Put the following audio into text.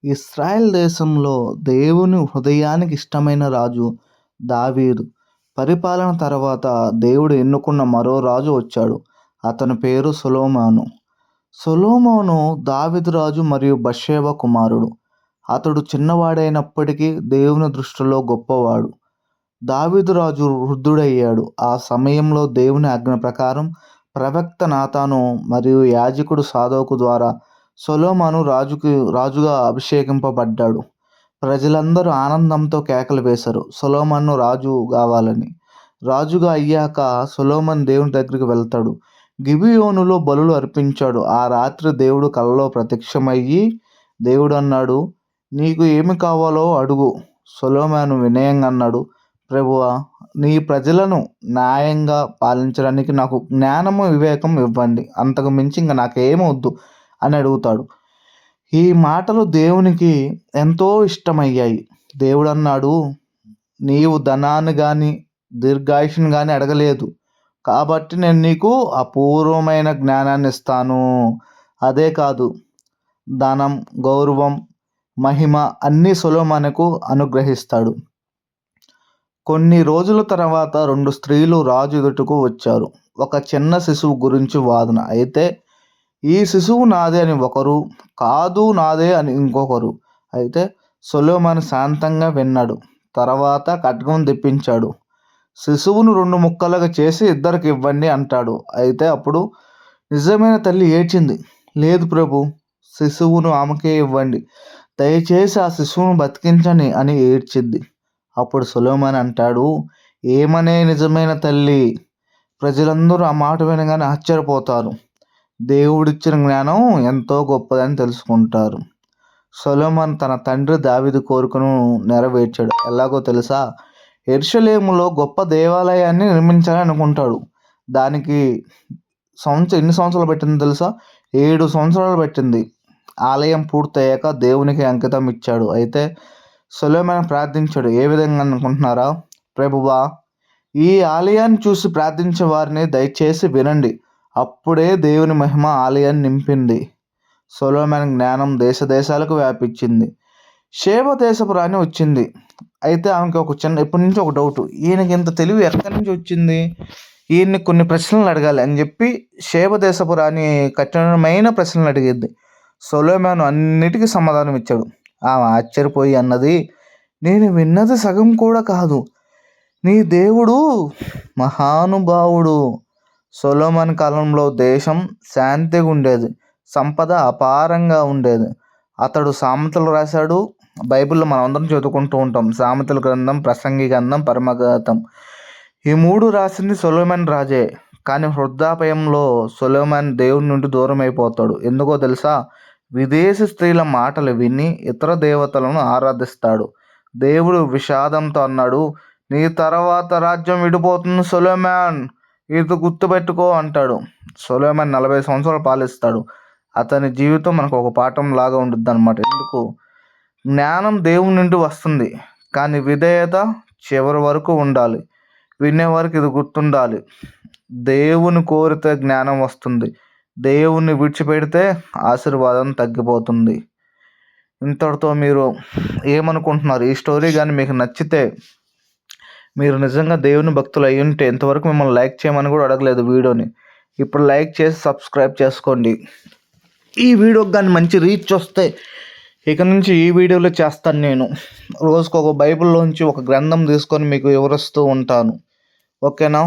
ఇశ్రాయేల్ దేశంలో దేవుని హృదయానికి ఇష్టమైన రాజు దావీదు పరిపాలన తర్వాత దేవుడు ఎన్నుకున్న మరో రాజు వచ్చాడు. అతని పేరు సొలొమోను. సొలొమోను దావీదు రాజు మరియు బత్షెబ కుమారుడు. అతడు చిన్నవాడైనప్పటికీ దేవుని దృష్టిలో గొప్పవాడు. దావీదు రాజు వృద్ధుడయ్యాడు. ఆ సమయంలో దేవుని ఆజ్ఞ ప్రకారం ప్రవక్త నాతాను మరియు యాజకుడు సాదోకు ద్వారా సొలొమోను రాజుగా అభిషేకింపబడ్డాడు. ప్రజలందరూ ఆనందంతో కేకలు వేశారు, సొలొమోను రాజు కావాలని. రాజుగా అయ్యాక సొలొమోను దేవుని దగ్గరికి వెళ్తాడు. గిబియోనులో బలులు అర్పించాడు. ఆ రాత్రి దేవుడు కలలో ప్రత్యక్షమయ్యి దేవుడు అన్నాడు, నీకు ఏమి కావాలో అడుగు. సొలొమోను వినయంగా అన్నాడు, ప్రభువా, నీ ప్రజలను న్యాయంగా పాలించడానికి నాకు జ్ఞానము వివేకం ఇవ్వండి, అంతకు మించి ఇంకా నాకేమొద్దు అని అడుగుతాడు. ఈ మాటలు దేవునికి ఎంతో ఇష్టమయ్యాయి. దేవుడు అన్నాడు, నీవు ధనాన్ని కానీ దీర్ఘాయుషుని కానీ అడగలేదు, కాబట్టి నేను నీకు అపూర్వమైన జ్ఞానాన్ని ఇస్తాను. అదే కాదు, ధనం, గౌరవం, మహిమ అన్నీ సొలొమోనుకు అనుగ్రహిస్తాడు. కొన్ని రోజుల తర్వాత 2 స్త్రీలు రాజు ఎదుటకు వచ్చారు. ఒక చిన్న శిశువు గురించి వాదన. అయితే ఈ శిశువు నాదే అని ఒకరు, కాదు నాదే అని ఇంకొకరు. అయితే సొలొమోను శాంతంగా విన్నాడు. తర్వాత ఖడ్గం తెప్పించాడు. శిశువును 2 ముక్కలుగా చేసి ఇద్దరికి ఇవ్వండి అంటాడు. అయితే అప్పుడు నిజమైన తల్లి ఏడ్చింది, లేదు ప్రభు, శిశువును ఆమెకే ఇవ్వండి, దయచేసి ఆ శిశువును బతికించండి అని ఏడ్చింది. అప్పుడు సొలొమోను అంటాడు, ఏమనే నిజమైన తల్లి? ప్రజలందరూ ఆ మాట వినగానే ఆశ్చర్యపోతారు. దేవుడిచ్చిన జ్ఞానం ఎంతో గొప్పదని తెలుసుకుంటారు. సొలొమోను తన తండ్రి దావీదు కోరికను నెరవేర్చాడు. ఎలాగో తెలుసా? యెరూషలేములో గొప్ప దేవాలయాన్ని నిర్మించాలని అనుకుంటాడు. దానికి ఎన్ని సంవత్సరాలు పట్టిందో తెలుసా? 7 సంవత్సరాలు పట్టింది. ఆలయం పూర్తయ్యాక దేవునికి అంకితం ఇచ్చాడు. అయితే సొలొమోను ప్రార్థించాడు. ఏ విధంగా అనుకుంటున్నారా? ప్రభువా, ఈ ఆలయాన్ని చూసి ప్రార్థించే వారిని దయచేసి వినండి. అప్పుడే దేవుని మహిమ ఆలయాన్ని నింపింది. సొలొమోను జ్ఞానం దేశ దేశాలకు వ్యాపించింది. షేబ దేశపు రాణి వచ్చింది. అయితే ఆమెకి ఎప్పటి నుంచి ఒక డౌట్, ఈయనకి ఇంత తెలివి ఎక్కడి నుంచి వచ్చింది, ఈయన్ని కొన్ని ప్రశ్నలు అడగాలి అని చెప్పి షేబ దేశపు రాణి కఠినమైన ప్రశ్నలు అడిగింది. సొలొమోను అన్నిటికీ సమాధానం ఇచ్చాడు. ఆమె ఆశ్చర్యపోయి అన్నది, నేను విన్నది సగం కూడా కాదు, నీ దేవుడు మహానుభావుడు. సొలొమోను కాలంలో దేశం శాంతిగా ఉండేది, సంపద అపారంగా ఉండేది. అతడు సామెతలు రాశాడు. బైబిల్లో మనం అందరం చదువుకుంటూ ఉంటాం. సామెతల గ్రంథం, ప్రసంగి గ్రంథం, పరమగీతం, ఈ 3 రాసింది సొలొమోను రాజే. కానీ వృద్ధాప్యంలో సొలొమోను దేవుని నుండి దూరం అయిపోతాడు. ఎందుకో తెలుసా? విదేశీ స్త్రీల మాటలు విని ఇతర దేవతలను ఆరాధిస్తాడు. దేవుడు విషాదంతో అన్నాడు, నీ తర్వాత రాజ్యం విడిపోతుంది సొలొమోన్, ఇది గుర్తుపెట్టుకో అంటాడు. సొలొమోను 40 సంవత్సరాలు పాలిస్తాడు. అతని జీవితం మనకు ఒక పాఠం లాగా ఉంటుంది అన్నమాట. ఎందుకు? జ్ఞానం దేవుని నుండి వస్తుంది, కానీ విధేయత చివరి వరకు ఉండాలి. వినేవారికి ఇది గుర్తుండాలి. దేవుని కోరితే జ్ఞానం వస్తుంది, దేవుణ్ణి విడిచిపెడితే ఆశీర్వాదం తగ్గిపోతుంది. ఇంతటితో మీరు ఏమనుకుంటున్నారు? ఈ స్టోరీ కానీ మీకు నచ్చితే, మీరు నిజంగా దేవుని భక్తులు అయి ఉంటే, ఇంతవరకు మిమ్మల్ని లైక్ చేయమని కూడా అడగలేదు వీడియోని, ఇప్పుడు లైక్ చేసి సబ్స్క్రైబ్ చేసుకోండి. ఈ వీడియోకి కానీ మంచి రీచ్ వస్తే ఇక నుంచి ఈ వీడియోలో చేస్తాను. నేను రోజుకు ఒక బైబిల్లోంచి ఒక గ్రంథం తీసుకొని మీకు వివరిస్తూ ఉంటాను. ఓకేనా?